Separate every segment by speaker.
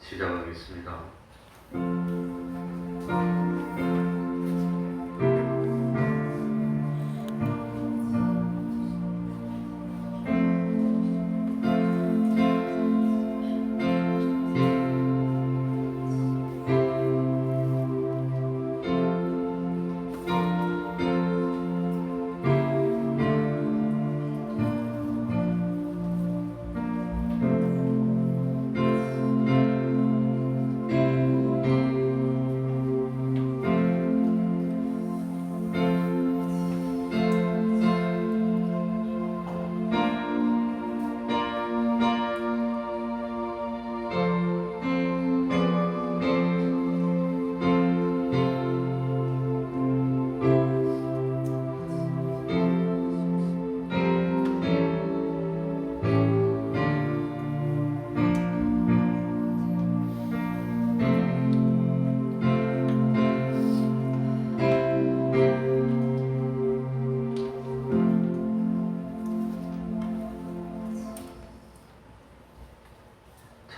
Speaker 1: 시작하겠습니다.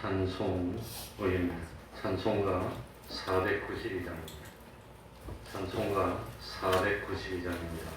Speaker 1: 찬송입니다. 찬송가 492장입니다. 찬송가 492장입니다.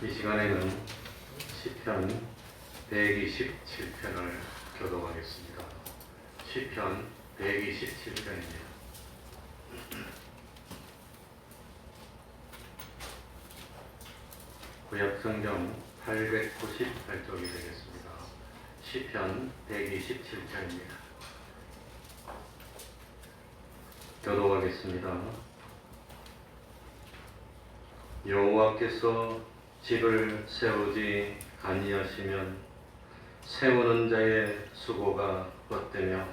Speaker 1: 이 시간에는 시편 127편을 교독하겠습니다. 시편 127편입니다. 구약성경 898쪽이 되겠습니다. 시편 127편입니다. 교독하겠습니다. 여호와께서 집을 세우지 아니하시면 세우는 자의 수고가 헛되며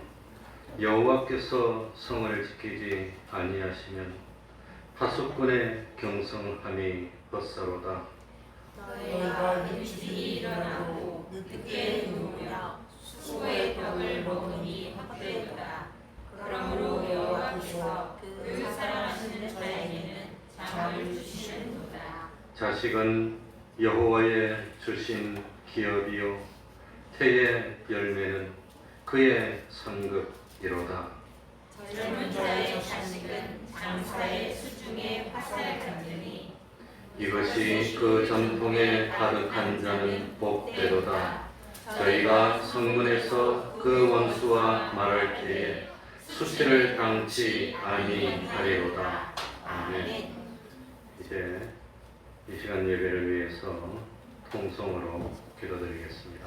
Speaker 1: 여호와께서 성을 지키지 아니하시면 파수꾼의 경성함이 헛사로다.
Speaker 2: 너희가 일찍이 일어나고 늦게 누우며 수고의 떡을 먹으니 헛되도다. 그러므로 여호와께서 그 사랑하시는 자에게는 잠을 주시는도다.
Speaker 1: 자식은 여호와의 주신 기업이요 태의 열매는 그의 성급이로다.
Speaker 2: 젊은 자의 자식은 장사의 수중에 화살 같으니
Speaker 1: 이것이 그 전통에 가득한 자는 복되도다. 저희가 성문에서 그 원수와 말할 때에 수치를 당치 아니하리로다. 아멘. 이제 이 시간 예배를 위해서 통성으로 기도드리겠습니다.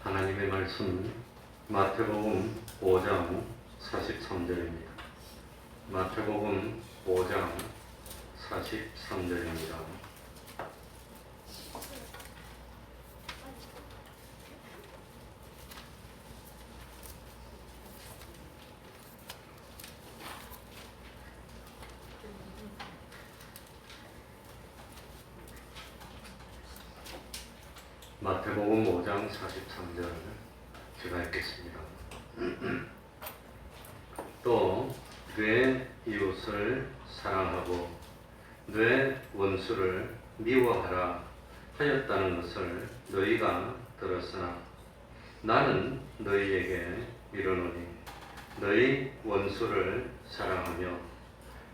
Speaker 1: 하나님의 말씀 마태복음 5장 43절입니다. 마태복음 5장 43절입니다. 마태복음 5장 43절 제가 읽겠습니다. 또 내 이웃을 사랑하고 내 원수를 미워하라 하였다는 것을 너희가 들었으나 나는 너희에게 이르노니 너희 원수를 사랑하며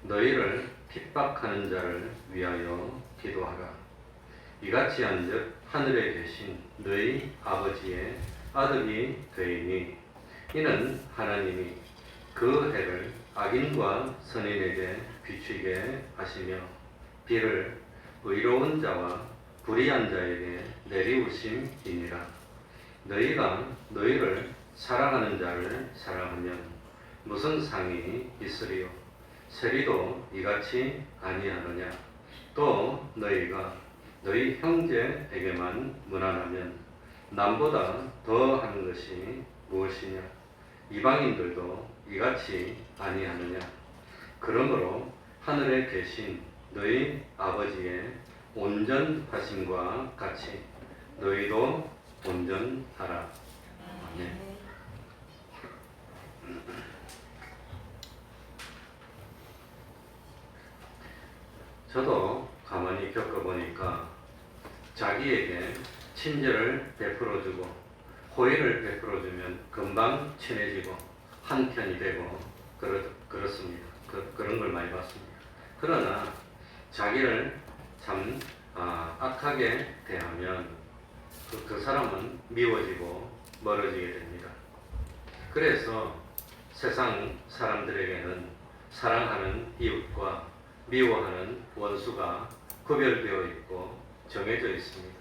Speaker 1: 너희를 핍박하는 자를 위하여 기도하라. 이같이 한즉 하늘에 계신 너희 아버지의 아들이 되이니 이는 하나님이 그 해를 악인과 선인에게 비추게 하시며 비를 의로운 자와 불의한 자에게 내리우심이니라. 너희가 너희를 사랑하는 자를 사랑하면 무슨 상이 있으리요? 세리도 이같이 아니하느냐? 또 너희가 너희 형제에게만 무난하면 남보다 더 하는 것이 무엇이냐? 이방인들도 이같이 아니하느냐? 그러므로 하늘에 계신 너희 아버지의 온전하심과 같이 너희도 온전하라. 아멘. 저도 가만히 겪어보니까 자기에게 친절을 베풀어주고 호의를 베풀어주면 금방 친해지고 한편이 되고 그렇습니다. 그런 걸 많이 봤습니다. 그러나 자기를 참 악하게 대하면 그 사람은 미워지고 멀어지게 됩니다. 그래서 세상 사람들에게는 사랑하는 이웃과 미워하는 원수가 구별되어 있고 정해져 있습니다.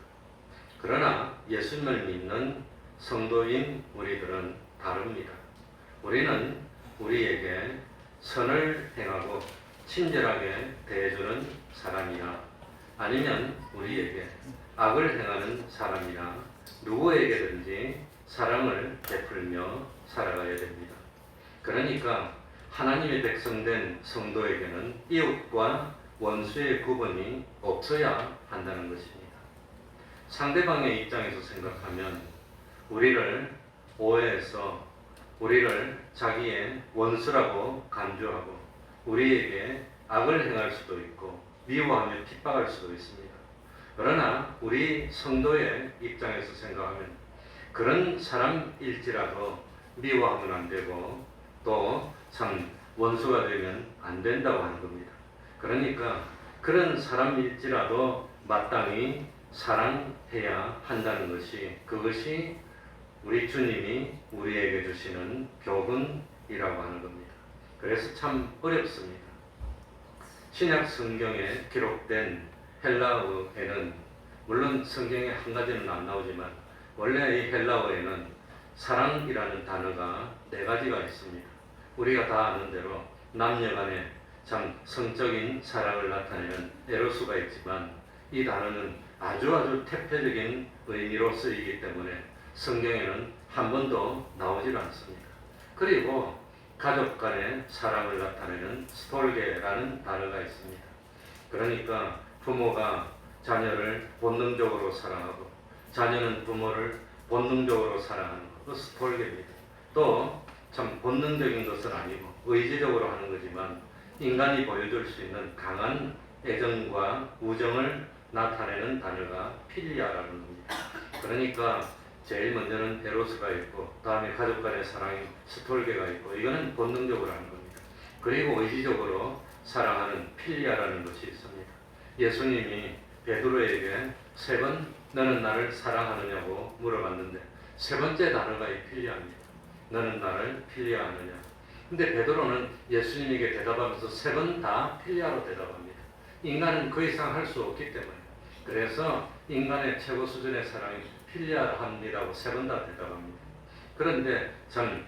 Speaker 1: 그러나 예수님을 믿는 성도인 우리들은 다릅니다. 우리는 우리에게 선을 행하고 친절하게 대해주는 사람이나 아니면 우리에게 악을 행하는 사람이나 누구에게든지 사랑을 베풀며 살아가야 됩니다. 그러니까 하나님의 백성된 성도에게는 이웃과 원수의 구분이 없어야 한다는 것입니다. 상대방의 입장에서 생각하면 우리를 오해해서 우리를 자기의 원수라고 간주하고 우리에게 악을 행할 수도 있고 미워하며 핍박할 수도 있습니다. 그러나 우리 성도의 입장에서 생각하면 그런 사람일지라도 미워하면 안 되고 또 참 원수가 되면 안 된다고 하는 겁니다. 그러니까 그런 사람일지라도 마땅히 사랑해야 한다는 것이 그것이 우리 주님이 우리에게 주시는 교훈이라고 하는 겁니다. 그래서 참 어렵습니다. 신약 성경에 기록된 헬라어에는 물론 성경에 한 가지는 안 나오지만 원래 이 헬라어에는 사랑이라는 단어가 4가지가 있습니다. 우리가 다 아는 대로 남녀간에 참 성적인 사랑을 나타내는 에로스가 있지만 이 단어는 아주 대표적인 의미로 쓰이기 때문에 성경에는 한 번도 나오질 않습니다. 그리고 가족 간의 사랑을 나타내는 스톨게라는 단어가 있습니다. 그러니까 부모가 자녀를 본능적으로 사랑하고 자녀는 부모를 본능적으로 사랑하는 것, 스톨게입니다. 또 참 본능적인 것은 아니고 의지적으로 하는 거지만 인간이 보여줄 수 있는 강한 애정과 우정을 나타내는 단어가 필리아라는 겁니다. 그러니까 제일 먼저는 에로스가 있고 다음에 가족 간의 사랑인 스톨게가 있고 이거는 본능적으로 하는 겁니다. 그리고 의지적으로 사랑하는 필리아라는 것이 있습니다. 예수님이 베드로에게 3번 너는 나를 사랑하느냐고 물어봤는데 3번째 단어가 이 필리아입니다. 너는 나를 필리아하느냐. 근데 베드로는 예수님에게 대답하면서 3번 다 필리아로 대답합니다. 인간은 그 이상 할 수 없기 때문에. 그래서 인간의 최고 수준의 사랑이 필리아합니다고 3번 다 대답합니다. 그런데 참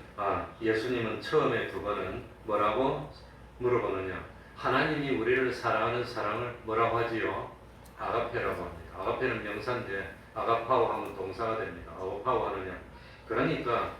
Speaker 1: 예수님은 처음에 2번은 뭐라고 물어보느냐. 하나님이 우리를 사랑하는 사랑을 뭐라고 하지요? 아가페라고 합니다. 아가페는 명사인데 아가파오 하면 동사가 됩니다. 아가파오 하느냐. 그러니까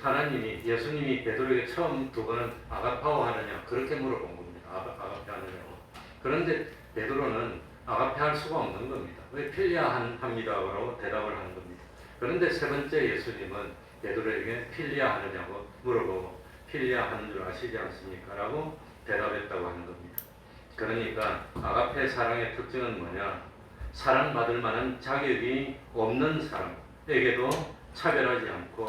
Speaker 1: 하나님이 예수님이 베드로에게 처음 2번은 아가파오 하느냐 그렇게 물어본 겁니다. 아가페 하느냐고. 그런데 베드로는 아가페 할 수가 없는 겁니다. 왜 필리아합니다라고 대답을 하는 겁니다. 그런데 3번째 예수님은 베드로에게 필리아 하느냐고 물어보고 필리아 하는 줄 아시지 않습니까? 라고 대답했다고 하는 겁니다. 그러니까 아가페 사랑의 특징은 뭐냐? 사랑받을 만한 자격이 없는 사람에게도 차별하지 않고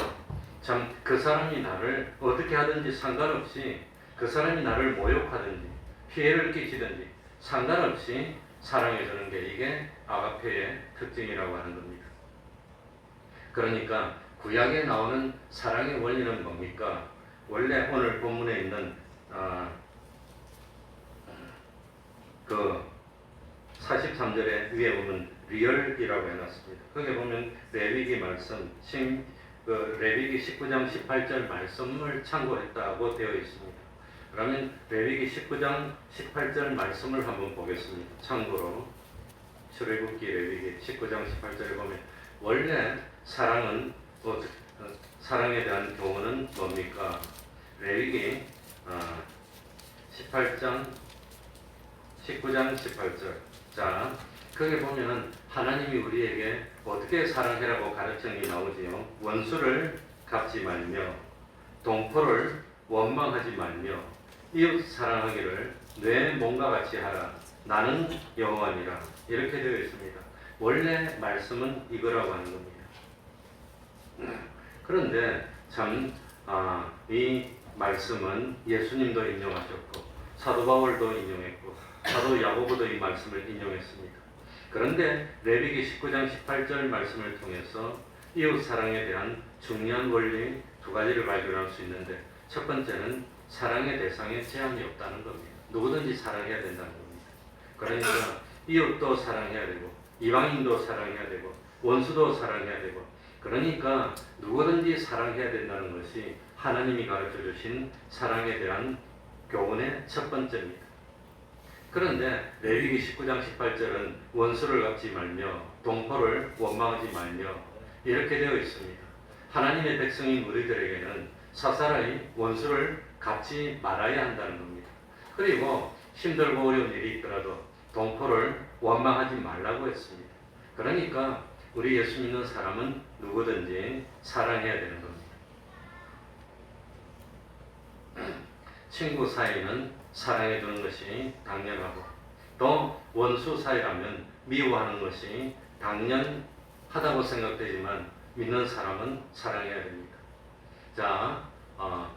Speaker 1: 참 그 사람이 나를 어떻게 하든지 상관없이 그 사람이 나를 모욕하든지 피해를 끼치든지 상관없이 사랑해주는 게 이게 아가페의 특징이라고 하는 겁니다. 그러니까 구약에 나오는 사랑의 원리는 뭡니까? 원래 오늘 본문에 있는 그 43절에 위에 보면 리얼이라고 해놨습니다. 거기에 보면 레위기 말씀, 레위기 19장 18절 말씀을 참고했다고 되어 있습니다. 그러면 레위기 19장 18절 말씀을 한번 보겠습니다. 참고로 출애굽기 레위기 19장 18절에 보면 원래 사랑은 사랑에 대한 교훈은 뭡니까? 레위기 19장 18절. 자, 거기 보면은 하나님이 우리에게 어떻게 사랑해라고 가르침이 나오지요. 원수를 갚지 말며 동포를 원망하지 말며 이웃 사랑하기를 내 몸과 같이 하라. 나는 여호와니라. 이렇게 되어 있습니다. 원래 말씀은 이거라고 하는 겁니다. 그런데 참 이 말씀은 예수님도 인용하셨고 사도 바울도 인용했고 사도 야고보도 이 말씀을 인용했습니다. 그런데 레위기 19장 18절 말씀을 통해서 이웃 사랑에 대한 중요한 원리 2가지를 발견할 수 있는데 첫 번째는 사랑의 대상에 제한이 없다는 겁니다. 누구든지 사랑해야 된다는 겁니다. 그러니까 이웃도 사랑해야 되고 이방인도 사랑해야 되고 원수도 사랑해야 되고 그러니까 누구든지 사랑해야 된다는 것이 하나님이 가르쳐 주신 사랑에 대한 교훈의 첫 번째입니다. 그런데 레위기 19장 18절은 원수를 갚지 말며 동포를 원망하지 말며 이렇게 되어 있습니다. 하나님의 백성인 우리들에게는 사사라이 원수를 갚지 말아야 한다는 겁니다. 그리고 힘들고 어려운 일이 있더라도 동포를 원망하지 말라고 했습니다. 그러니까 우리 예수 믿는 사람은 누구든지 사랑해야 되는 겁니다. 친구 사이는 사랑해 주는 것이 당연하고 또 원수 사이라면 미워하는 것이 당연하다고 생각되지만 믿는 사람은 사랑해야 됩니다. 자,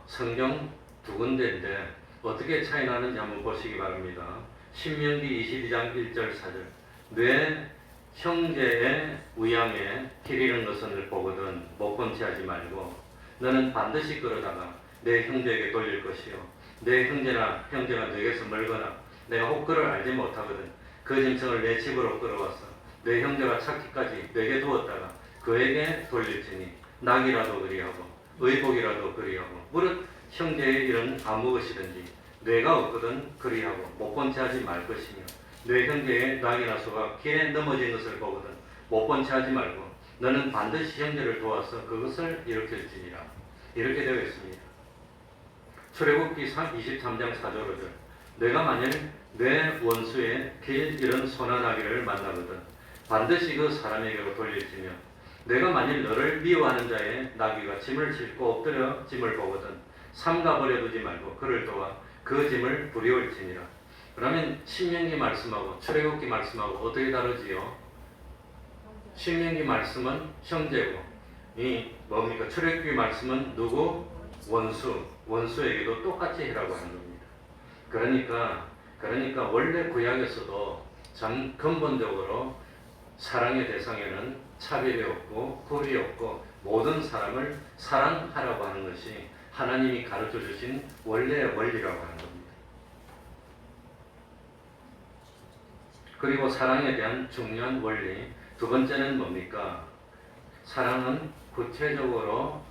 Speaker 1: 성경 두 군데인데 어떻게 차이 나는지 한번 보시기 바랍니다. 신명기 22장 1절 4절 내 형제의 우양에 길 잃은 것을 보거든 못 본 채 하지 말고 너는 반드시 끌어다가 내 형제에게 돌릴 것이요 내 형제가 내게서 멀거나 내가 혹 그를 알지 못하거든 그 짐승을 내 집으로 끌어와서 내 형제가 찾기까지 내게 두었다가 그에게 돌릴지니 낙이라도 그리하고 의복이라도 그리하고 무릇 형제의 일은 아무 것이든지 뇌가 없거든 그리하고 못 본 채 하지 말 것이며 내 형제의 낙이나 소가 길에 넘어진 것을 보거든 못 본 채 하지 말고 너는 반드시 형제를 도와서 그것을 일으킬지니라. 이렇게 되어 있습니다. 출애굽기 23장 4절 5절 내가 만일 내 원수의 길 잃은 소나 나귀를 만나거든 반드시 그 사람에게로 돌릴지며 내가 만일 너를 미워하는 자의 나귀가 짐을 싣고 엎드려 짐을 보거든 삼가 버려두지 말고 그를 도와 그 짐을 부리올지니라. 그러면 신명기 말씀하고 출애굽기 말씀하고 어떻게 다르지요? 신명기 말씀은 형제고 이 뭡니까? 출애굽기 말씀은 누구? 원수에게도 똑같이 해라고 하는 겁니다. 그러니까 원래 구약에서도 참 근본적으로 사랑의 대상에는 차별이 없고 굴이 없고 모든 사람을 사랑하라고 하는 것이 하나님이 가르쳐 주신 원래의 원리라고 하는 겁니다. 그리고 사랑에 대한 중요한 원리 두 번째는 뭡니까? 사랑은 구체적으로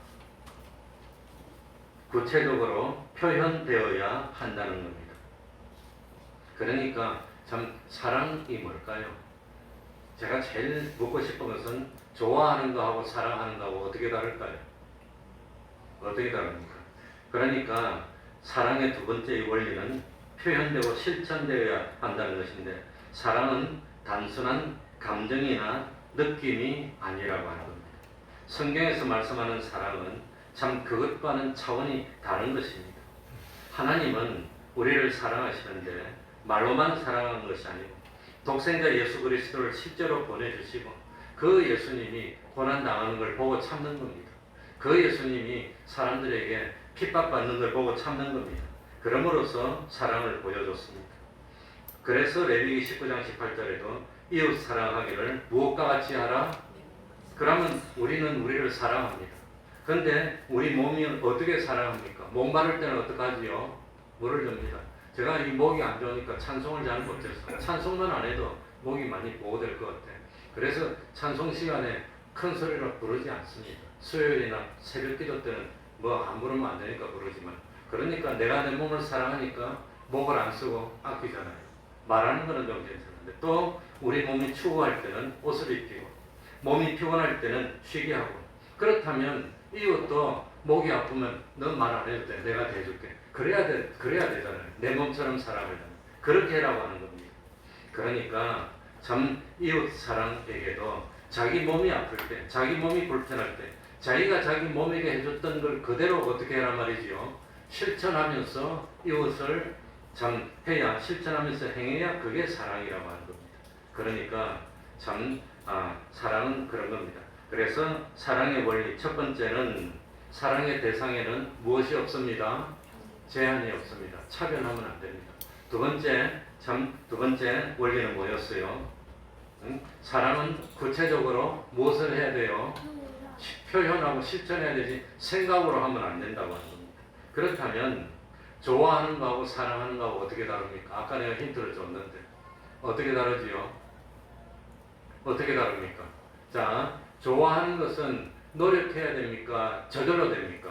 Speaker 1: 표현되어야 한다는 겁니다. 그러니까 참 사랑이 뭘까요? 제가 제일 묻고 싶은 것은 좋아하는 거하고 사랑하는 거하고 어떻게 다를까요? 어떻게 다릅니까? 그러니까 사랑의 두 번째 원리는 표현되고 실천되어야 한다는 것인데 사랑은 단순한 감정이나 느낌이 아니라고 하는 겁니다. 성경에서 말씀하는 사랑은 참 그것과는 차원이 다른 것입니다. 하나님은 우리를 사랑하시는데 말로만 사랑하는 것이 아니고 독생자 예수 그리스도를 실제로 보내주시고 그 예수님이 고난당하는 걸 보고 참는 겁니다. 그 예수님이 사람들에게 핍박받는 걸 보고 참는 겁니다. 그럼으로써 사랑을 보여줬습니다. 그래서 레위기 19장 18절에도 이웃 사랑하기를 무엇과 같이 하라? 그러면 우리는 우리를 사랑합니다. 그런데 우리 몸이 어떻게 사랑합니까? 목 마를 때는 어떡하지요? 물을 줍니다. 제가 이 목이 안 좋으니까 찬송을 잘 못해서 찬송만 안 해도 목이 많이 보호될 것 같아요. 그래서 찬송 시간에 큰 소리로 부르지 않습니다. 수요일이나 새벽 기도 때는 뭐 안 부르면 안 되니까 부르지만 그러니까 내가 내 몸을 사랑하니까 목을 안 쓰고 아끼잖아요. 말하는 거는 좀 괜찮은데 또 우리 몸이 추워할 때는 옷을 입히고 몸이 피곤할 때는 쉬게 하고 그렇다면 이것도 목이 아프면 넌 말 안 해도 돼. 내가 대줄게. 그래야 되잖아요. 내 몸처럼 살아가려면. 그렇게 해라고 하는 겁니다. 그러니까 참 이웃 사랑에게도 자기 몸이 아플 때, 자기 몸이 불편할 때, 자기가 자기 몸에게 해줬던 걸 그대로 어떻게 해란 말이지요? 실천하면서 이웃을 참 해야, 실천하면서 행해야 그게 사랑이라고 하는 겁니다. 그러니까 참 사랑은 그런 겁니다. 그래서 사랑의 원리 첫 번째는 사랑의 대상에는 무엇이 없습니다? 제한이 없습니다. 차별하면 안 됩니다. 두 번째 원리는 뭐였어요? 사랑은 구체적으로 무엇을 해야 돼요? 표현하고 실천해야 되지 생각으로 하면 안 된다고 하는 겁니다. 그렇다면 좋아하는 거하고 사랑하는 거하고 어떻게 다릅니까? 아까 내가 힌트를 줬는데 어떻게 다르지요? 어떻게 다릅니까? 자, 좋아하는 것은 노력해야 됩니까? 저절로 됩니까?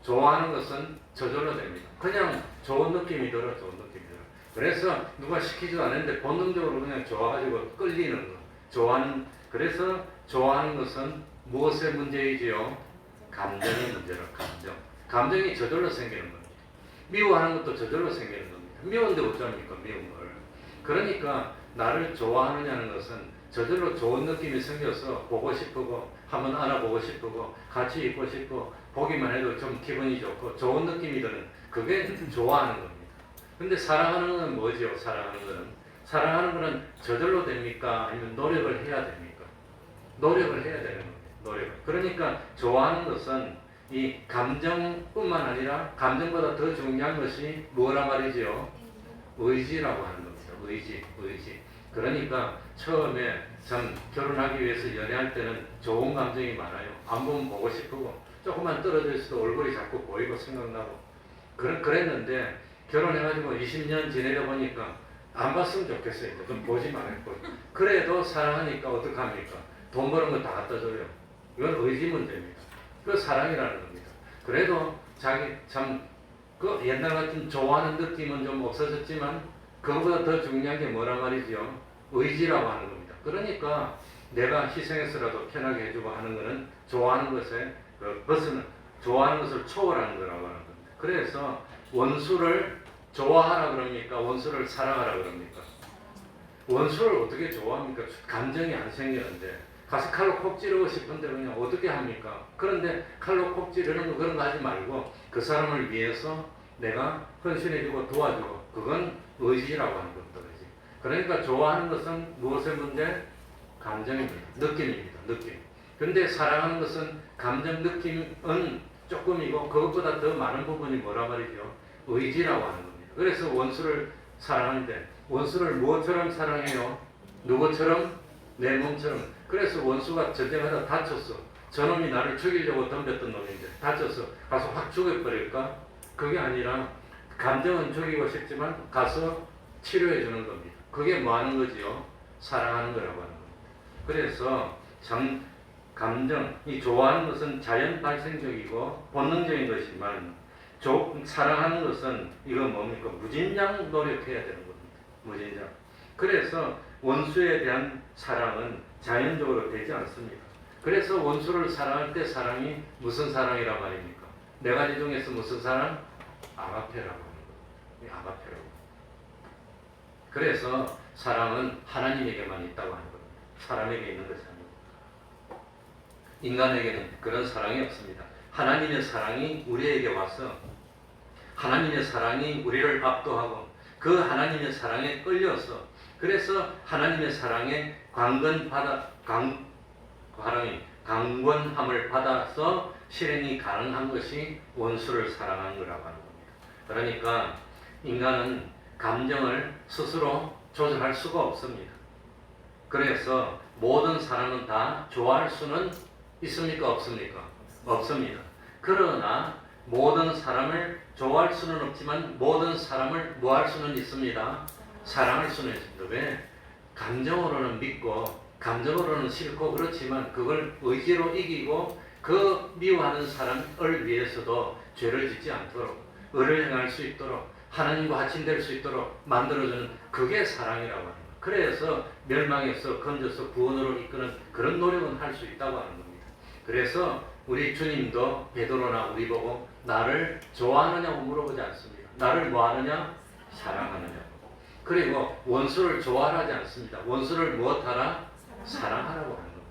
Speaker 1: 좋아하는 것은 저절로 됩니다. 그냥 좋은 느낌이 들어. 그래서 누가 시키지도 않았는데 본능적으로 그냥 좋아가지고 끌리는 거. 그래서 좋아하는 것은 무엇의 문제이지요? 감정의 문제로 감정이 저절로 생기는 겁니다. 미워하는 것도 저절로 생기는 겁니다. 미운데 어쩝니까, 미운 걸. 그러니까 나를 좋아하느냐는 것은 저절로 좋은 느낌이 생겨서 보고 싶고 한번 알아보고 싶고 같이 있고 싶고 보기만 해도 좀 기분이 좋고 좋은 느낌이 드는 그게 좋아하는 겁니다. 근데 사랑하는 건 뭐죠? 사랑하는 거는 저절로 됩니까? 아니면 노력을 해야 됩니까? 노력을 해야 되는 겁니다. 노력. 그러니까 좋아하는 것은 이 감정뿐만 아니라 감정보다 더 중요한 것이 뭐라 말이죠? 의지라고 하는 겁니다. 의지. 그러니까 처음에 참 결혼하기 위해서 연애할 때는 좋은 감정이 많아요. 안 보면 보고 싶고 조금만 떨어져 있어도 얼굴이 자꾸 보이고 생각나고 그랬는데 결혼해가지고 20년 지내다 보니까 안 봤으면 좋겠어요. 좀 보지 말고. 그래도 사랑하니까 어떡합니까? 돈 버는 거 다 갖다 줘요. 이건 의지 문제입니다. 그 사랑이라는 겁니다. 그래도 자기 그 옛날 같은 좋아하는 느낌은 좀 없어졌지만 그거보다 더 중요한 게 뭐란 말이죠? 의지라고 하는 겁니다. 그러니까 내가 희생해서라도 편하게 해주고 하는 것은 좋아하는 것에 좋아하는 것을 초월하는 거라고 하는 겁니다. 그래서 원수를 좋아하라 그럽니까? 원수를 사랑하라 그럽니까? 원수를 어떻게 좋아합니까? 감정이 안 생기는데 가서 칼로 콕 찌르고 싶은데 그냥 어떻게 합니까? 그런데 칼로 콕 찌르는 거 그런 거 하지 말고 그 사람을 위해서 내가 헌신해주고 도와주고 그건 의지라고 하는 겁니다. 의지. 그러니까 좋아하는 것은 무엇의 문제? 감정입니다. 느낌입니다. 느낌. 근데 사랑하는 것은 감정 느낌은 조금이고 그것보다 더 많은 부분이 뭐라 말이죠? 의지라고 하는 겁니다. 그래서 원수를 사랑하는데 원수를 무엇처럼 사랑해요? 누구처럼? 내 몸처럼. 그래서 원수가 전쟁하다 다쳤어. 저놈이 나를 죽이려고 덤볐던 놈인데 다쳤어. 가서 확 죽여버릴까? 그게 아니라 감정은 죽이고 싶지만 가서 치료해 주는 겁니다. 그게 뭐 하는 거지요? 사랑하는 거라고 하는 겁니다. 그래서 감정이 좋아하는 것은 자연 발생적이고 본능적인 것이지만 사랑하는 것은 이건 뭡니까? 무진장 노력해야 되는 겁니다. 무진장. 그래서 원수에 대한 사랑은 자연적으로 되지 않습니다. 그래서 원수를 사랑할 때 사랑이 무슨 사랑이란 말입니까? 네 가지 중에서 무슨 사랑? 아가페라고 하는 거예요. 아가페라고. 그래서 사랑은 하나님에게만 있다고 하는 겁니다. 사람에게 있는 것이 아니고. 인간에게는 그런 사랑이 없습니다. 하나님의 사랑이 우리에게 와서 하나님의 사랑이 우리를 압도하고 그 하나님의 사랑에 끌려서 그래서 하나님의 사랑에 강권함을 받아서 실행이 가능한 것이 원수를 사랑하는 거라고 하는 겁니다. 그러니까 인간은 감정을 스스로 조절할 수가 없습니다. 그래서 모든 사람은 다 좋아할 수는 있습니까? 없습니까? 없습니다. 그러나 모든 사람을 좋아할 수는 없지만 모든 사람을 뭐 할 수는 있습니다. 사랑할 수는 있습니다. 왜? 감정으로는 믿고 감정으로는 싫고 그렇지만 그걸 의지로 이기고 그 미워하는 사람을 위해서도 죄를 짓지 않도록 의를 행할 수 있도록 하나님과 하친될 수 있도록 만들어주는 그게 사랑이라고 합니다. 그래서 멸망에서 건져서 구원으로 이끄는 그런 노력은 할 수 있다고 하는 겁니다. 그래서 우리 주님도 베드로나 우리 보고 나를 좋아하느냐고 물어보지 않습니다. 나를 뭐하느냐? 사랑하느냐고. 그리고 원수를 좋아하지 않습니다. 원수를 무엇하라? 사랑하라고 하는 겁니다.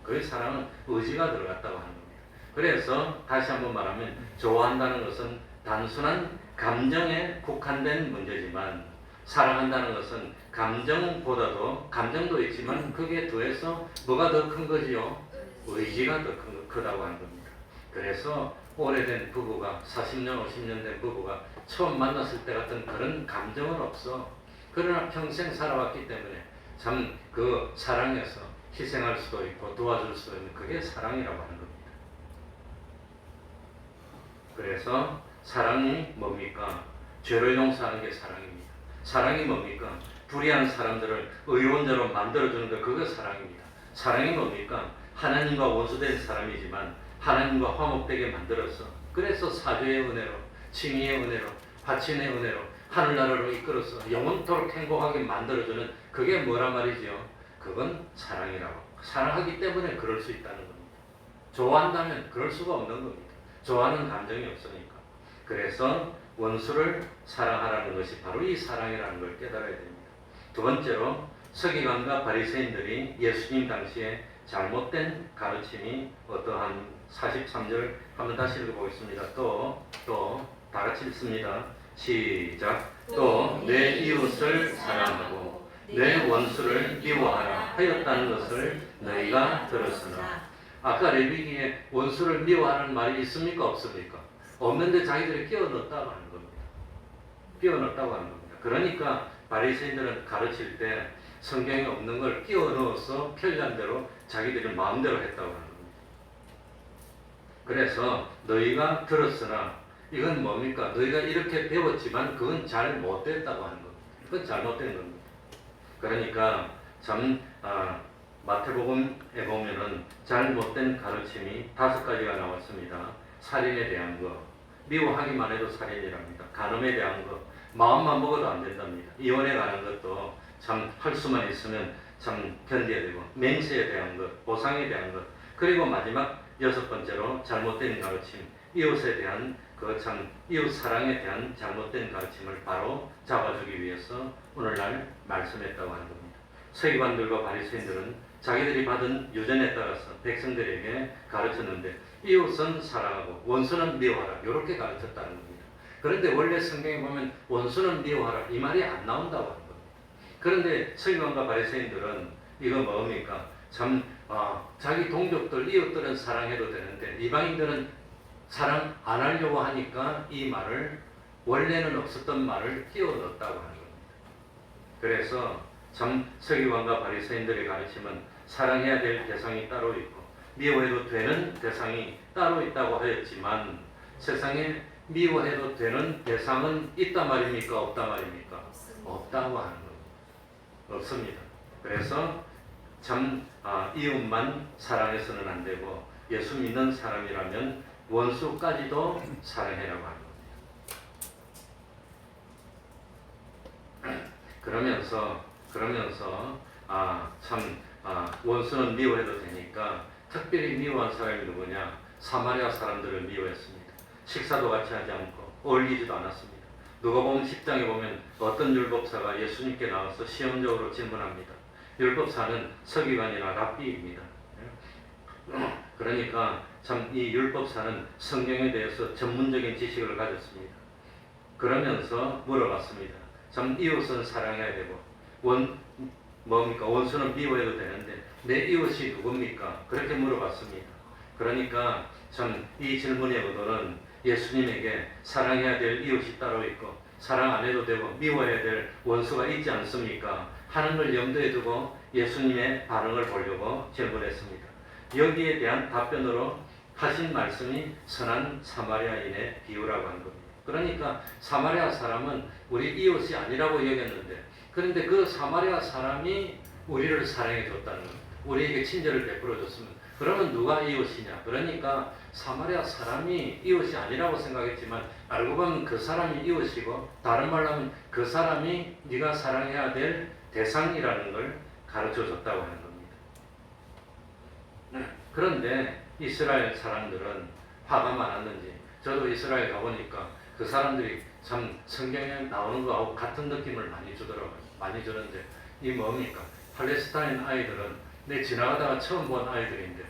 Speaker 1: 그 사랑은 의지가 들어갔다고 하는 겁니다. 그래서 다시 한번 말하면 좋아한다는 것은 단순한 감정에 국한된 문제지만 사랑한다는 것은 감정보다도 감정도 있지만 그게 더해서 뭐가 더 큰 거지요? 의지가 더 크다고 하는 겁니다. 그래서 오래된 부부가 40년, 50년 된 부부가 처음 만났을 때 같은 그런 감정은 없어. 그러나 평생 살아왔기 때문에 참 그 사랑에서 희생할 수도 있고 도와줄 수도 있는 그게 사랑이라고 하는 겁니다. 그래서 사랑이 뭡니까? 죄를 용서하는 게 사랑입니다. 사랑이 뭡니까? 불의한 사람들을 의원자로 만들어주는 것 그거 사랑입니다. 사랑이 뭡니까? 하나님과 원수된 사람이지만 하나님과 화목되게 만들어서 그래서 사죄의 은혜로 칭의의 은혜로 화친의 은혜로 하늘나라로 이끌어서 영원토록 행복하게 만들어주는 그게 뭐란 말이죠? 그건 사랑이라고. 사랑하기 때문에 그럴 수 있다는 겁니다. 좋아한다면 그럴 수가 없는 겁니다. 좋아하는 감정이 없으니까. 그래서 원수를 사랑하라는 것이 바로 이 사랑이라는 걸 깨달아야 됩니다. 두 번째로 서기관과 바리새인들이 예수님 당시에 잘못된 가르침이 어떠한 43절 한번 다시 읽어보겠습니다. 또 다 같이 읽습니다. 시작. 또 내 이웃을 사랑하고 내 원수를 미워하라 하였다는 것을 너희가 들었으나. 아까 레위기에 원수를 미워하는 말이 있습니까? 없습니까? 없는데 자기들이 끼워 넣었다고 하는 겁니다. 끼워 넣었다고 하는 겁니다. 그러니까 바리새인들은 가르칠 때 성경에 없는 걸 끼워 넣어서 편리한대로 자기들이 마음대로 했다고 하는 겁니다. 그래서 너희가 들었으나 이건 뭡니까? 너희가 이렇게 배웠지만 그건 잘 못됐다고 하는 겁니다. 그건 잘못된 겁니다. 그러니까 참 마태복음에 보면은 잘못된 가르침이 5가지가 나왔습니다. 살인에 대한 거, 미워하기만 해도 살인이랍니다. 간음에 대한 거, 마음만 먹어도 안 된답니다. 이혼에 관한 것도 참 할 수만 있으면 참 견뎌야 되고, 맹세에 대한 것, 보상에 대한 것, 그리고 마지막 6번째로 잘못된 가르침, 이웃에 대한 이웃 사랑에 대한 잘못된 가르침을 바로 잡아주기 위해서 오늘날 말씀했다고 하는 겁니다. 서기관들과 바리새인들은 자기들이 받은 유전에 따라서 백성들에게 가르쳤는데 이웃은 사랑하고 원수는 미워하라 이렇게 가르쳤다는 겁니다. 그런데 원래 성경에 보면 원수는 미워하라 이 말이 안 나온다고 하는 겁니다. 그런데 서기관과 바리새인들은 이거 뭡니까? 자기 동족들 이웃들은 사랑해도 되는데 이방인들은 사랑 안 하려고 하니까 이 말을 원래는 없었던 말을 끼워 넣었다고 하는 겁니다. 그래서 참 서기관과 바리새인들의 가르침은 사랑해야 될 대상이 따로 있고 미워해도 되는 대상이 따로 있다고 하였지만 세상에 미워해도 되는 대상은 있단 말입니까? 없단 말입니까? 없다고 하는 겁니다. 없습니다. 그래서 이웃만 사랑해서는 안 되고 예수 믿는 사람이라면 원수까지도 사랑해라고 하는 겁니다. 그러면서 원수는 미워해도 되니까 특별히 미워한 사람이 누구냐? 사마리아 사람들을 미워했습니다. 식사도 같이 하지 않고 어울리지도 않았습니다. 누가복음 10장에 보면 어떤 율법사가 예수님께 나와서 시험적으로 질문합니다. 율법사는 서기관이나 랍비입니다. 그러니까 이 율법사는 성경에 대해서 전문적인 지식을 가졌습니다. 그러면서 물어봤습니다. 이웃은 사랑해야 되고 원수는 미워해도 되는데 내 이웃이 누굽니까? 그렇게 물어봤습니다. 그러니까 이 질문의 의도는 예수님에게 사랑해야 될 이웃이 따로 있고 사랑 안 해도 되고 미워해야 될 원수가 있지 않습니까? 하는 걸 염두에 두고 예수님의 반응을 보려고 질문했습니다. 여기에 대한 답변으로 하신 말씀이 선한 사마리아인의 비유라고 하는 겁니다. 그러니까 사마리아 사람은 우리 이웃이 아니라고 여겼는데 그런데 그 사마리아 사람이 우리를 사랑해 줬다는 겁니다. 우리에게 친절을 베풀어 줬으면 그러면 누가 이웃이냐? 그러니까 사마리아 사람이 이웃이 아니라고 생각했지만 알고 보면 그 사람이 이웃이고 다른 말로 하면 그 사람이 네가 사랑해야 될 대상이라는 걸 가르쳐 줬다고 하는 겁니다. 그런데 이스라엘 사람들은 화가 많았는지 저도 이스라엘 가보니까 그 사람들이 참 성경에 나오는 거하고 같은 느낌을 많이 주더라고요. 많이 주는데 이 뭡니까? 팔레스타인 아이들은 내 지나가다가 처음 본 아이들인데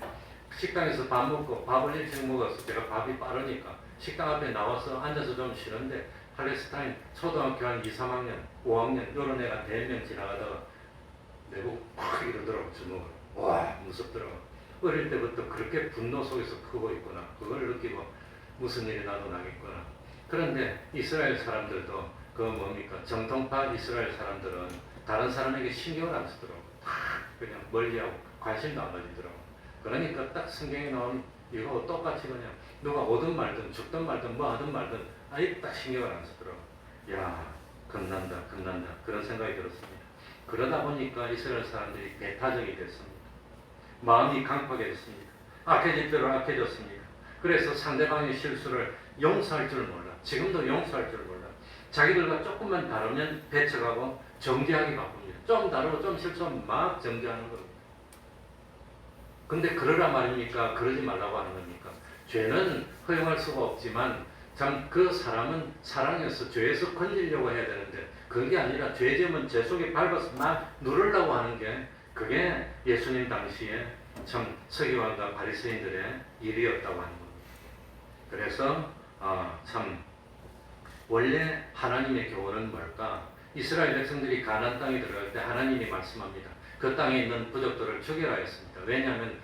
Speaker 1: 식당에서 밥 먹고 밥을 일찍 먹어서 제가 밥이 빠르니까 식당 앞에 나와서 앉아서 좀 쉬는데 팔레스타인 초등학교 한 2, 3학년, 5학년 이런 애가 4명 지나가다가 내보고 팍 이러더라고 주먹을. 와 무섭더라고. 어릴 때부터 그렇게 분노 속에서 크고 있구나. 그걸 느끼고 무슨 일이 나도 나겠구나. 그런데 이스라엘 사람들도 그 뭡니까? 정통파 이스라엘 사람들은 다른 사람에게 신경을 안 쓰더라고. 다 그냥 멀리하고 관심도 안 가지더라고. 그러니까 딱 성경에 나온 이거 똑같이 그냥 누가 오든 말든 죽든 말든 뭐 하든 말든 아예 딱 신경을 안 쓰더라고. 야 겁난다 그런 생각이 들었습니다. 그러다 보니까 이스라엘 사람들이 배타적이 됐습니다. 마음이 강팍해졌습니다. 악해질 대로 악해졌습니다. 그래서 상대방의 실수를 용서할 줄 몰라. 지금도 용서할 줄 몰라. 자기들과 조금만 다르면 배척하고 정죄하기 바쁩니다. 좀 다르고 좀 실수하면 막 정죄하는 겁니다. 근데 그러라 말입니까? 그러지 말라고 하는 겁니까? 죄는 허용할 수가 없지만 참 그 사람은 사랑해서 죄에서 건지려고 해야 되는데 그게 아니라 죄 지으면 죄 속에 밟아서 막 누르려고 하는 게 그게 예수님 당시에 참 서기관과 바리새인들의 일이었다고 하는 겁니다. 그래서 참 원래 하나님의 교훈은 뭘까? 이스라엘 백성들이 가나안 땅에 들어갈 때 하나님이 말씀합니다. 그 땅에 있는 부족들을 죽여라 했습니다. 왜냐하면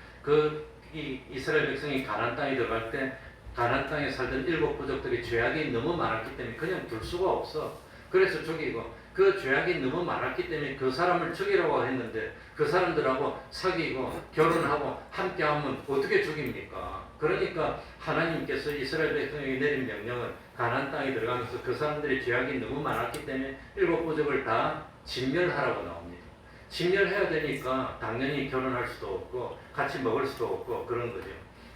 Speaker 1: 이 이스라엘 백성이 가나안 땅에 들어갈 때 가나안 땅에 살던 7 부족들이 죄악이 너무 많았기 때문에 그냥 둘 수가 없어. 그래서 죽이고 그 죄악이 너무 많았기 때문에 그 사람을 죽이라고 했는데 그 사람들하고 사귀고 결혼하고 함께하면 어떻게 죽입니까? 그러니까 하나님께서 이스라엘 백성에게 내린 명령은 가나안 땅에 들어가면서 그 사람들의 죄악이 너무 많았기 때문에 7 부족을 다 진멸하라고 나옵니다. 진멸해야 되니까 당연히 결혼할 수도 없고 같이 먹을 수도 없고 그런 거죠.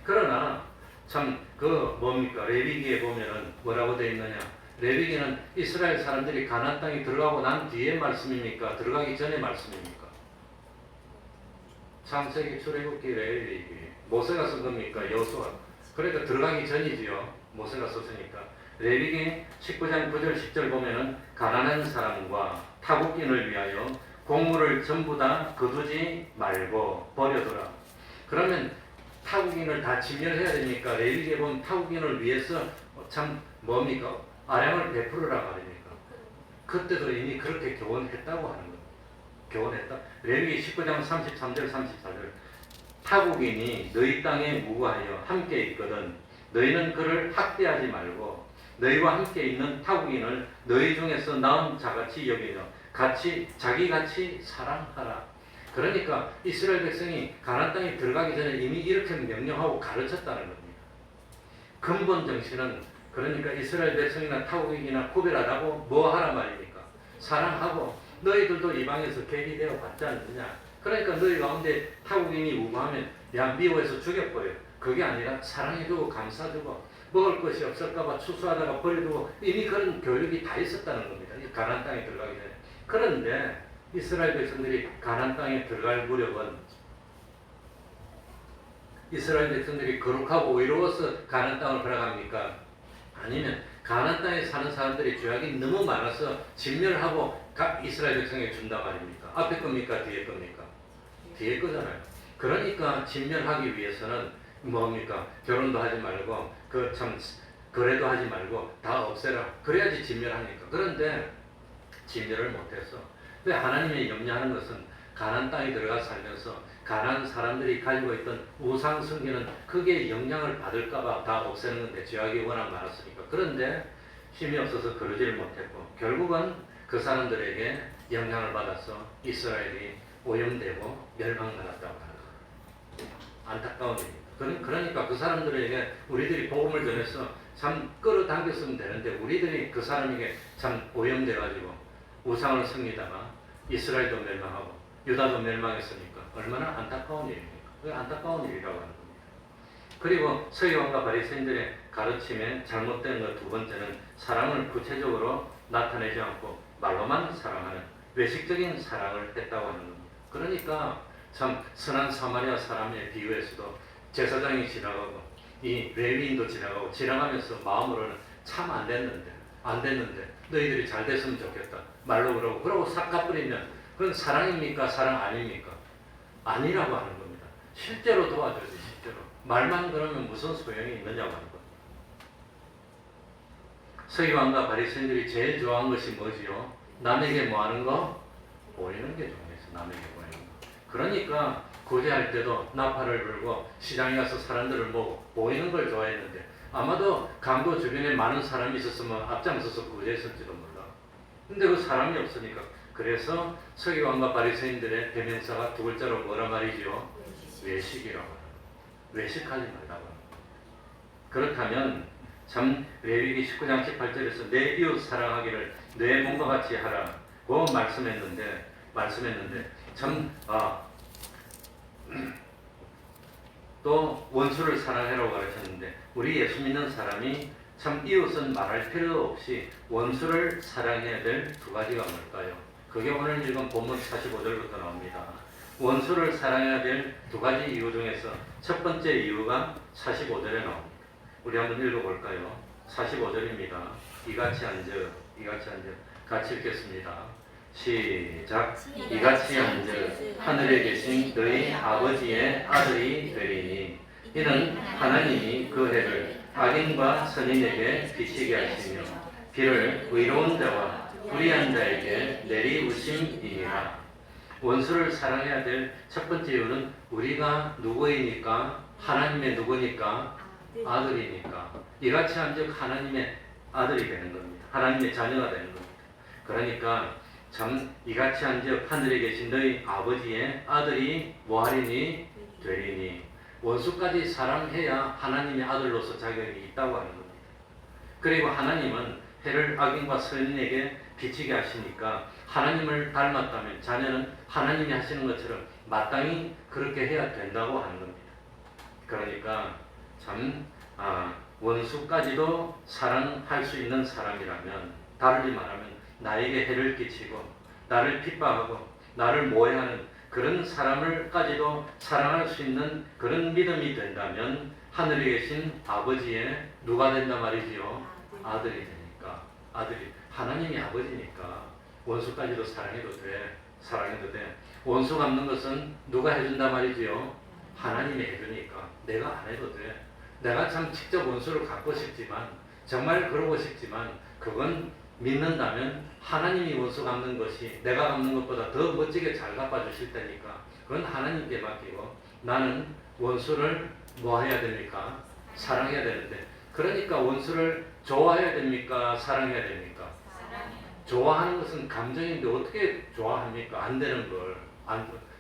Speaker 1: 그러나 참 뭡니까? 레위기에 보면은 뭐라고 되어 있느냐? 레위기는 이스라엘 사람들이 가나안 땅에 들어가고 난 뒤에 말씀입니까? 들어가기 전에 말씀입니까? 창세기, 출애굽기, 레위기. 모세가 쓴 겁니까? 여호수아. 그러니까 들어가기 전이지요. 모세가 썼으니까. 레위기 19장 9절 10절 보면은 가난한 사람과 타국인을 위하여 곡물을 전부 다 거두지 말고 버려두라. 그러면 타국인을 다 진멸해야 되니까 레위기에 보면 타국인을 위해서 참 뭡니까? 아량을 베풀으라 말입니까? 그때도 이미 그렇게 교훈했다고 하는 겁니다. 교훈했다. 레위기 19장 33절 34절 타국인이 너희 땅에 무고하여 함께 있거든 너희는 그를 학대하지 말고 너희와 함께 있는 타국인을 너희 중에서 나은 자같이 여기며 자기같이 사랑하라. 그러니까 이스라엘 백성이 가나안 땅에 들어가기 전에 이미 이렇게 명령하고 가르쳤다는 겁니다. 근본 정신은 그러니까 이스라엘 백성이나 타국인이나 구별하라고 뭐 하라 말입니까? 사랑하고 너희들도 이방에서 계기되어 받지 않느냐. 그러니까 너희 가운데 타국인이 우고하면 야 미워해서 죽여버려. 그게 아니라 사랑해주고 감싸주고 먹을 것이 없을까봐 추수하다가 버려두고 이미 그런 교육이 다 있었다는 겁니다. 가나안 땅에 들어가기 전에. 그런데 이스라엘 백성들이 가나안 땅에 들어갈 무렵은 이스라엘 백성들이 거룩하고 의로워서 가나안 땅을 걸어갑니까? 아니면 가나안 땅에 사는 사람들이 죄악이 너무 많아서 진멸하고 이스라엘 백성에게 준다 말입니까? 앞에 겁니까? 뒤에 겁니까? 뒤에 거잖아요. 그러니까 진멸하기 위해서는 뭡니까? 결혼도 하지 말고 거래도 하지 말고 다 없애라. 그래야지 진멸하니까. 그런데 진멸을 못했어. 근데 하나님이 염려하는 것은 가나안 땅에 들어가 살면서 가나안 사람들이 가지고 있던 우상 숭배는 크게 영향을 받을까봐 다 없애는 건데 죄악이 워낙 많았으니까. 그런데 힘이 없어서 그러지를 못했고 결국은 그 사람들에게 영향을 받아서 이스라엘이 오염되고 멸망받았다고 하는 거예요. 안타까운 일입니다. 그러니까 그 사람들에게 우리들이 복음을 전해서 참 끌어당겼으면 되는데 우리들이 그 사람에게 참 오염돼가지고 우상을 섬기다가 이스라엘도 멸망하고 유다도 멸망했으니까 얼마나 안타까운 일입니까? 그게 안타까운 일이라고 하는 겁니다. 그리고 서기관과 바리새인들의 가르침에 잘못된 것 두 번째는 사랑을 구체적으로 나타내지 않고 말로만 사랑하는 외식적인 사랑을 했다고 하는 겁니다. 그러니까 참 선한 사마리아 사람의 비유에서도 제사장이 지나가고 이 레위인도 지나가면서 마음으로는 참 안 됐는데 너희들이 잘 됐으면 좋겠다 말로 그러고 싹 갚으리면 그건 사랑입니까? 사랑 아닙니까? 아니라고 하는 겁니다. 실제로 도와줘야지. 실제로 말만 그러면 무슨 소용이 있느냐고 하는 겁니다. 서기관과 바리새인들이 제일 좋아하는 것이 뭐지요? 남에게 뭐 하는 거? 보이는 게 좋아해서 남에게 보이는 거. 그러니까 구제할 때도 나팔을 불고 시장에 가서 사람들을 보고 보이는 걸 좋아했는데 아마도 강도 주변에 많은 사람이 있었으면 앞장서서 구제했을지도 몰라. 근데 그 사람이 없으니까 그래서 서기관과 바리새인들의 대명사가 두 글자로 뭐라 말이지요? 외식이라고 하는 외식하지 말라고 하는 그렇다면 참 레위기 19장 18절에서 내 이웃 사랑하기를 내 몸과 같이 하라고 말씀했는데 참 또 원수를 사랑하라고 가르쳤는데 우리 예수 믿는 사람이 참 이웃은 말할 필요 없이 원수를 사랑해야 될 두 가지가 뭘까요? 그게 오늘 읽은 본문 45절부터 나옵니다. 원수를 사랑해야 될 두 가지 이유 중에서 첫 번째 이유가 45절에 나옵니다. 우리 한번 읽어볼까요? 45절입니다. 이같이 앉으 같이 읽겠습니다. 시작. 이같이 앉으 하늘에 계신 너희 아버지의 아들이 되리니 이는 하나님이 그 해를 악인과 선인에게 비치게 하시며 비를 의로운 자와 불의한 자에게 내리우심이니라. 원수를 사랑해야 될 첫 번째 이유는 우리가 누구이니까? 하나님의 누구니까? 아들이니까. 이같이 한즉 하나님의 아들이 되는 겁니다. 하나님의 자녀가 되는 겁니다. 그러니까 참 이같이 한즉 하늘에 계신 너희 아버지의 아들이 뭐하리니? 되리니. 원수까지 사랑해야 하나님의 아들로서 자격이 있다고 하는 겁니다. 그리고 하나님은 해를 악인과 선인에게 비치게 하시니까 하나님을 닮았다면 자녀는 하나님이 하시는 것처럼 마땅히 그렇게 해야 된다고 하는 겁니다. 그러니까 참 원수까지도 사랑할 수 있는 사람이라면, 다르게 말하면 나에게 해를 끼치고 나를 핍박하고 나를 모해하는 그런 사람을까지도 사랑할 수 있는 그런 믿음이 된다면 하늘에 계신 아버지의 누가 된단 말이지요? 아들이 되니까. 아들이 하나님이 아버지니까 원수까지도 사랑해도 돼. 사랑해도 돼. 원수 갚는 것은 누가 해준단 말이지요? 하나님이 해주니까 내가 안 해도 돼. 내가 참 직접 원수를 갚고 싶지만, 정말 그러고 싶지만, 그건 믿는다면 하나님이 원수 갚는 것이 내가 갚는 것보다 더 멋지게 잘 갚아주실 테니까 그건 하나님께 맡기고, 나는 원수를 뭐 해야 됩니까? 사랑해야 되는데, 그러니까 원수를 좋아해야 됩니까? 사랑해야 됩니까? 좋아하는 것은 감정인데 어떻게 좋아합니까? 안 되는 걸.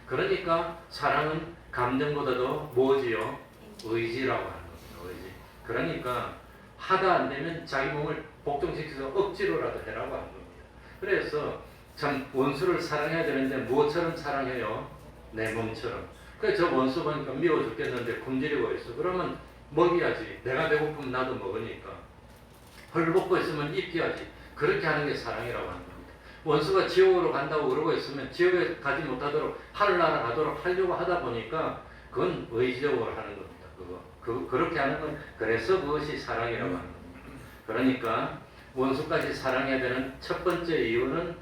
Speaker 1: 그러니까 사랑은 감정보다도 뭐지요? 의지라고 하는 겁니다. 의지. 그러니까 하다 안 되면 자기 몸을 복종시켜서 억지로라도 해라고 하는 겁니다. 그래서 참 원수를 사랑해야 되는데 무엇처럼 사랑해요? 내 몸처럼. 그래서 저 원수 보니까 미워 죽겠는데 굶주리고 있어. 그러면 먹여야지. 내가 배고프면 나도 먹으니까. 헐벗고 있으면 입혀야지. 그렇게 하는 게 사랑이라고 하는 겁니다. 원수가 지옥으로 간다고 그러고 있으면 지옥에 가지 못하도록 하늘나라 가도록 하려고 하다 보니까 그건 의지적으로 하는 겁니다. 그렇게 하는 건 그래서 그것이 사랑이라고 하는 겁니다. 그러니까 원수까지 사랑해야 되는 첫 번째 이유는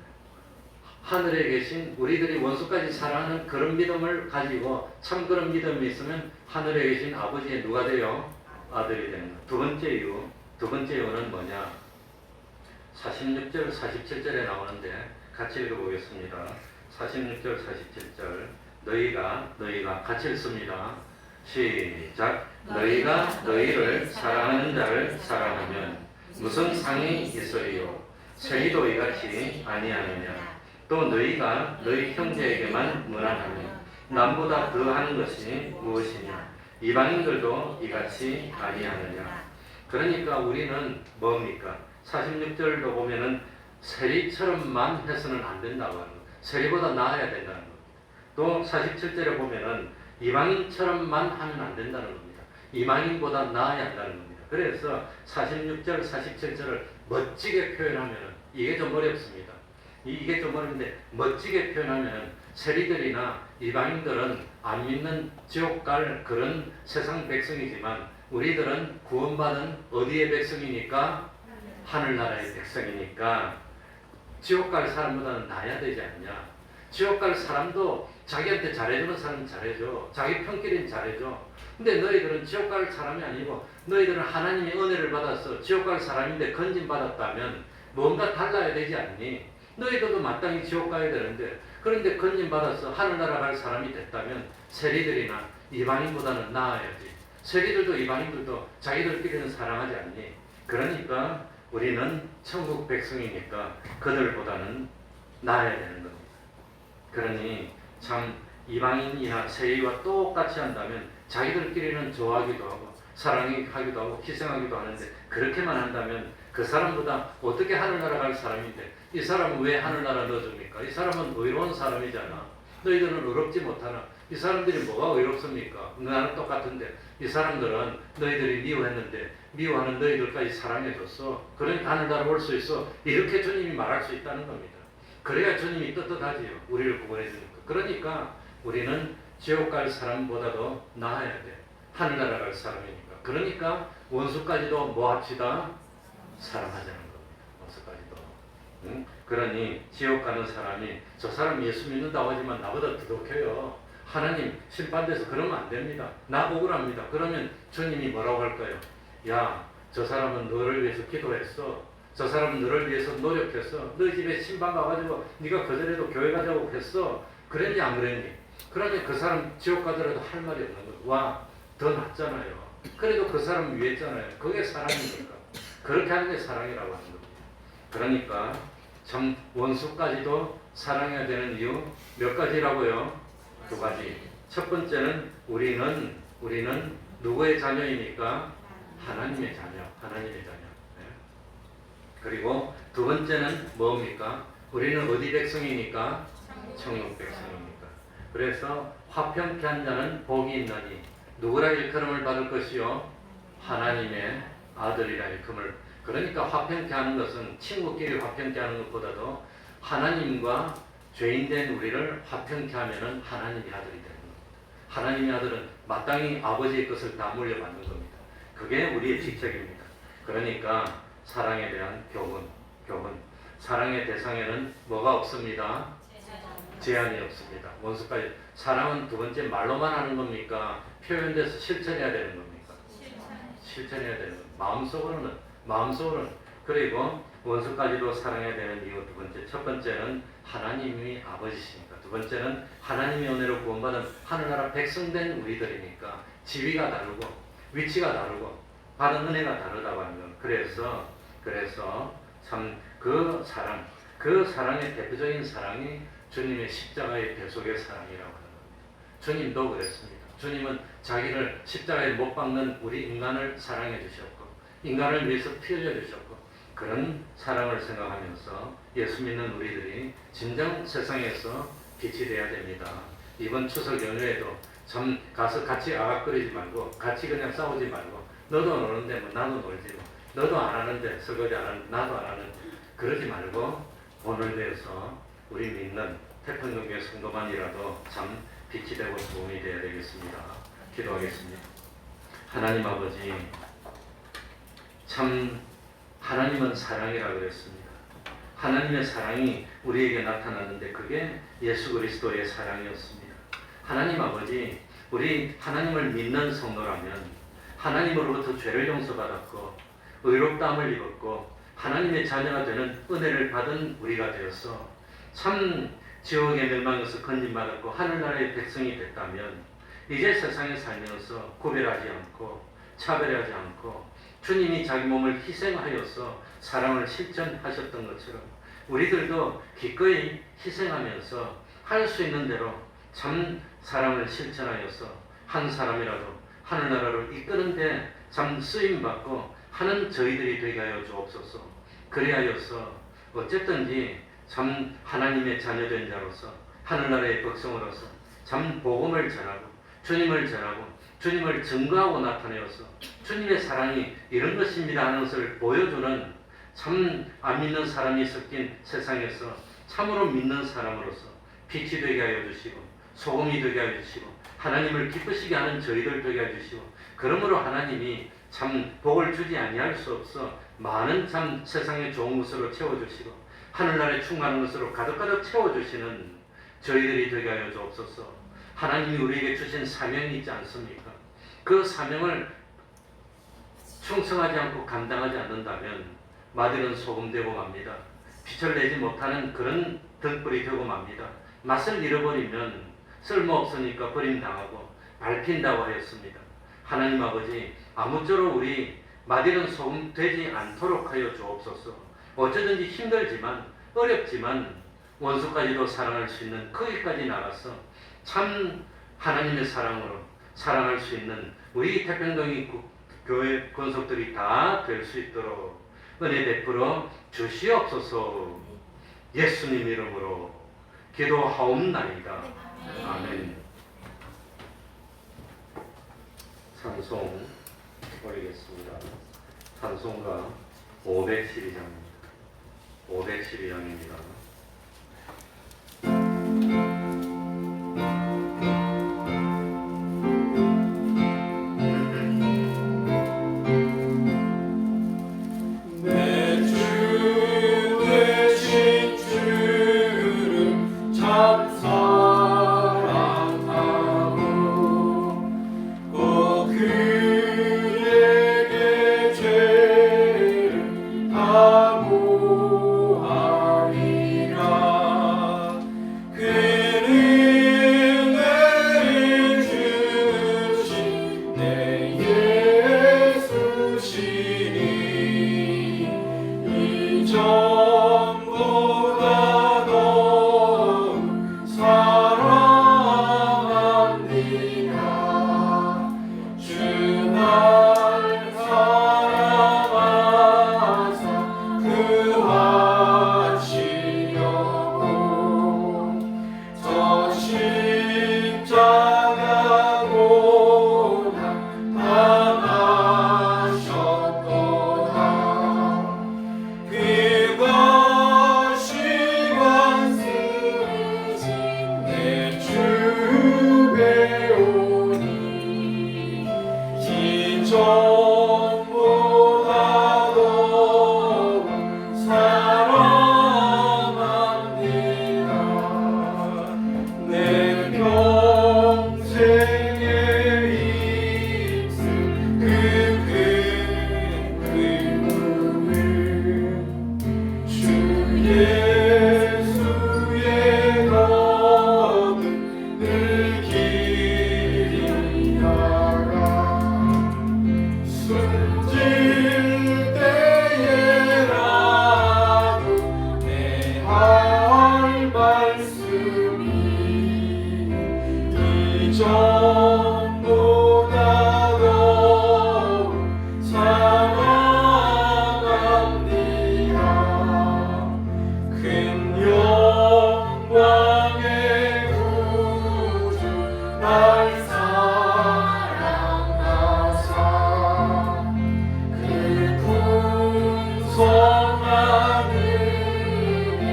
Speaker 1: 하늘에 계신 우리들이 원수까지 사랑하는 그런 믿음을 가지고 참 그런 믿음이 있으면 하늘에 계신 아버지의 누가 돼요? 아들이 되는 것. 두 번째 이유는 뭐냐? 46절, 47절에 나오는데 같이 읽어보겠습니다. 46절, 47절 너희가 같이 읽습니다. 시작. 너희가 너희를 사랑하는 자를 사랑하면 무슨 상이 있으리요? 세리도 이같이 아니하느냐? 또 너희가 너희 형제에게만 무난하면 남보다 더하는 것이 무엇이냐? 이방인들도 이같이 아니하느냐? 그러니까 우리는 뭡니까? 46절도 보면은 세리처럼만 해서는 안 된다고 하는 거예요. 세리보다 나아야 된다는 겁니다. 또 47절에 보면은 이방인처럼만 하면 안 된다는 겁니다. 이방인보다 나아야 한다는 겁니다. 그래서 46절, 47절을 멋지게 표현하면은 이게 좀 어렵습니다. 이게 좀 어려운데 멋지게 표현하면은 세리들이나 이방인들은 안 믿는 지옥 갈 그런 세상 백성이지만 우리들은 구원받은 어디의 백성이니까? 하늘나라의 백성이니까 지옥 갈 사람보다는 나아야 되지 않냐? 지옥 갈 사람도 자기한테 잘해주는 사람은 잘해줘. 자기 편끼리는 잘해줘. 근데 너희들은 지옥 갈 사람이 아니고 너희들은 하나님의 은혜를 받아서 지옥 갈 사람인데 건진받았다면 뭔가 달라야 되지 않니? 너희들도 마땅히 지옥 가야 되는데, 그런데 건진받아서 하늘나라 갈 사람이 됐다면 세리들이나 이방인보다는 나아야지. 세리들도 이방인들도 자기들끼리는 사랑하지 않니? 그러니까 우리는 천국 백성이니까 그들보다는 나아야 되는 겁니다. 그러니 참 이방인이나 세리와 똑같이 한다면 자기들끼리는 좋아하기도 하고 사랑하기도 하고 희생하기도 하는데, 그렇게만 한다면 그 사람보다 어떻게 하늘나라 갈 사람인데 이 사람은 왜 하늘나라 넣어줍니까? 이 사람은 의로운 사람이잖아. 너희들은 의롭지 못하나? 이 사람들이 뭐가 의롭습니까? 나는 똑같은데 이 사람들은 너희들이 미워했는데 미워하는 너희들까지 사랑해줬어. 그러니까 하늘나라 올 수 있어. 이렇게 주님이 말할 수 있다는 겁니다. 그래야 주님이 떳떳하지요. 우리를 구원해 주니까. 그러니까 우리는 지옥 갈 사람보다도 나아야 돼. 하늘나라 갈 사람이니까. 그러니까 원수까지도 뭐 합시다? 사랑하자는 겁니다. 원수까지도. 응? 그러니 지옥 가는 사람이 저 사람 예수 믿는다고 하지만 나보다 더덕해요. 하나님 심판돼서 그러면 안 됩니다. 나 억울합니다. 그러면 주님이 뭐라고 할까요? 야, 저 사람은 너를 위해서 기도했어. 저 사람은 너를 위해서 노력했어. 너희 집에 신방 가가지고 네가 거절해도 교회 가자고 했어. 그랬니 안 그랬니? 그러니 그 사람 지옥 가더라도 할 말이 없는 거예요. 와, 더 낫잖아요. 그래도 그 사람 위했잖아요. 그게 사랑입니까? 그렇게 하는 게 사랑이라고 하는 겁니다. 그러니까 참 원수까지도 사랑해야 되는 이유 몇 가지라고요? 두 가지. 첫 번째는 우리는 누구의 자녀입니까? 하나님의 자녀. 하나님의 자녀. 네. 그리고 두 번째는 뭡니까? 우리는 어디 백성이니까? 천국 백성입니까? 그래서 화평케 한 자는 복이 있나니 누구라 일컬음을 받을 것이요? 하나님의 아들이라 일컬음을. 그러니까 화평케 하는 것은 친구끼리 화평케 하는 것보다도 하나님과 죄인된 우리를 화평케 하면은 하나님의 아들이 되는 겁니다. 하나님의 아들은 마땅히 아버지의 것을 다 물려받는 겁니다. 그게 우리의 직책입니다. 그러니까 사랑에 대한 교훈. 사랑의 대상에는 뭐가 없습니다? 제한이 없습니다. 원수까지. 사랑은 두 번째 말로만 하는 겁니까? 표현돼서 실천해야 되는 겁니까? 실천해야 되는 겁니다. 마음속으로는. 그리고 원수까지도 사랑해야 되는 이유 두 번째. 첫 번째는 하나님이 아버지시니까. 두 번째는 하나님의 은혜로 구원받은 하늘나라 백성된 우리들이니까 지위가 다르고 위치가 다르고 받은 은혜가 다르다고 하는 것. 그래서 참 그 사랑의 대표적인 사랑이 주님의 십자가의 대속의 사랑이라고 하는 겁니다. 주님도 그랬습니다. 주님은 자기를 십자가에 못 박는 우리 인간을 사랑해 주셨고 인간을 위해서 피 흘려 주셨고 그런 사랑을 생각하면서 예수 믿는 우리들이 진정 세상에서 빛이 되어야 됩니다. 이번 추석 연휴에도 참 가서 같이 아각거리지 말고 같이 그냥 싸우지 말고 너도 노는데 뭐 나도 놀지 뭐 너도 안 하는데 설거지 안 하는데 나도 안 하는데 그러지 말고 오늘 되어서 우리 믿는 태평교회 성도만이라도 참 빛이 되고 도움이 되어야 되겠습니다. 기도하겠습니다. 하나님 아버지, 참 하나님은 사랑이라고 그랬습니다. 하나님의 사랑이 우리에게 나타났는데 그게 예수 그리스도의 사랑이었습니다. 하나님 아버지, 우리 하나님을 믿는 성도라면 하나님으로부터 죄를 용서받았고 의롭다함을 입었고 하나님의 자녀가 되는 은혜를 받은 우리가 되어서 참 지옥의 멸망에서 건진받았고 하늘나라의 백성이 됐다면 이제 세상에 살면서 구별하지 않고 차별하지 않고 주님이 자기 몸을 희생하여서 사랑을 실천하셨던 것처럼 우리들도 기꺼이 희생하면서 할 수 있는 대로 참 사랑을 실천하여서 한 사람이라도 하늘나라로 이끄는데 참 쓰임받고 하는 저희들이 되게 하여 주옵소서. 그리하여서 어쨌든지 참 하나님의 자녀된 자로서 하늘나라의 백성으로서 참 복음을 전하고 주님을 전하고 주님을 증거하고 나타내어서 주님의 사랑이 이런 것입니다 하는 것을 보여주는 참 안 믿는 사람이 섞인 세상에서 참으로 믿는 사람으로서 빛이 되게 하여 주시고 소금이 되게 하여 주시고 하나님을 기쁘시게 하는 저희들 되게 하여 주시고 그러므로 하나님이 참 복을 주지 아니할 수 없어 많은 참 세상의 좋은 것으로 채워주시고 하늘나라에 충만한 것으로 가득가득 채워주시는 저희들이 되게 하여 주옵소서. 하나님이 우리에게 주신 사명이 있지 않습니까? 그 사명을 충성하지 않고 감당하지 않는다면 마들은 소금되고 맙니다. 빛을 내지 못하는 그런 등불이 되고 맙니다. 맛을 잃어버리면 쓸모없으니까 버림당하고 밟힌다고 하였습니다. 하나님 아버지, 아무쪼록 우리 마들은 소금 되지 않도록 하여 주옵소서. 어쩌든지 힘들지만 어렵지만 원수까지도 사랑할 수 있는 거기까지 나가서 참 하나님의 사랑으로 사랑할 수 있는 우리 태평동이 교회 권속들이 다 될 수 있도록 은혜 베풀어 주시옵소서. 예수님 이름으로 기도하옵나이다. 아멘. 찬송 올리겠습니다. 찬송가 512장입니다. 512장입니다.
Speaker 3: 내 사랑하고 꼭 그에게 죄를 다구하리라. 그는 은혜를 주신 내 예수시니 이전보다 더욱 사랑합니다. 주 날 사랑하사 구하시려고 저 십자가 고난 당하셨도다. 그것이 완수이신 내 주 배우니 이전보다 더욱 사랑합니다. 내 평생에 있을 그 큰 의무는 주 예수의 검은 늘 길이하라. 숨질 때에라도 내 할 말씀이 이전보다 더욱 사랑합니다. 큰 영광의 구주 날 사랑하사 그 풍성한 은혜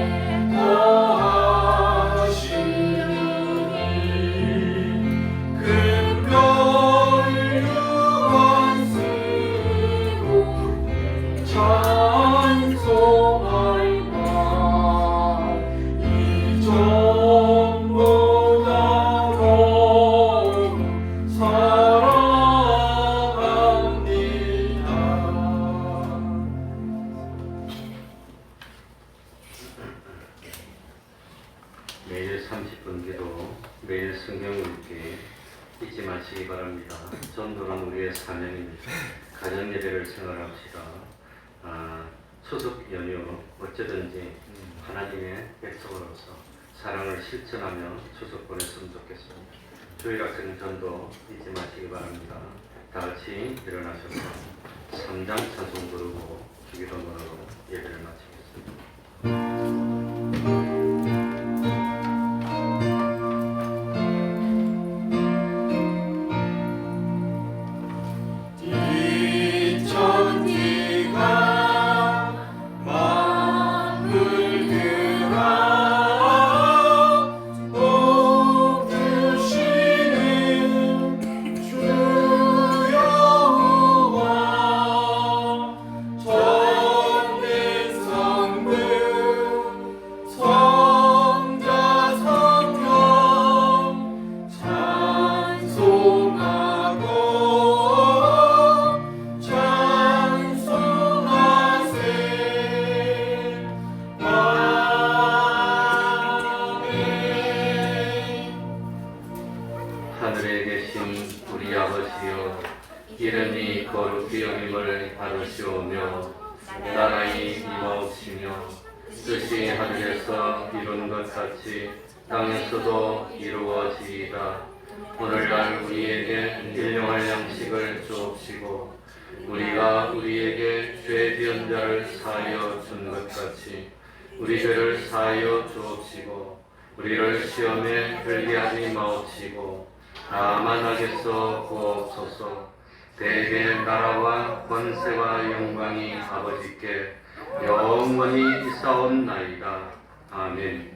Speaker 3: 더하시니 금별 유관 쓰고 찬송할까. 이전보다 더욱 사랑합니다.
Speaker 1: 매일 30분 기도, 매일 성경 읽기 잊지 마시기 바랍니다. 전도는 우리의 사명입니다. 가정 예배를 생활합시다. 추석 연휴 어쩌든지 하나님의 백성으로서 사랑을 실천하며 추석 보냈으면 좋겠습니다. 주일학생 전도 잊지 마시기 바랍니다. 다 같이 일어나셔서 3장 찬송 부르고 주기도문으로 예배를 마치겠습니다. 하늘에 계신 우리 아버지여, 이름이 거룩히 여김을 받으시오며 나라의 임하옵시며 뜻이 하늘에서 이룬 것 같이 땅에서도 이루어지이다. 오늘날 우리에게 일용할 양식을 주옵시고 우리가 우리에게 죄 지은 자를 사하여 준 것 같이 우리 죄를 사하여 주옵시고 우리를 시험에 들게 하지 마옵시고 다만 악에서 구하옵소서. 대개 나라와 권세와 영광이 아버지께 영원히 있사옵나이다. 아멘.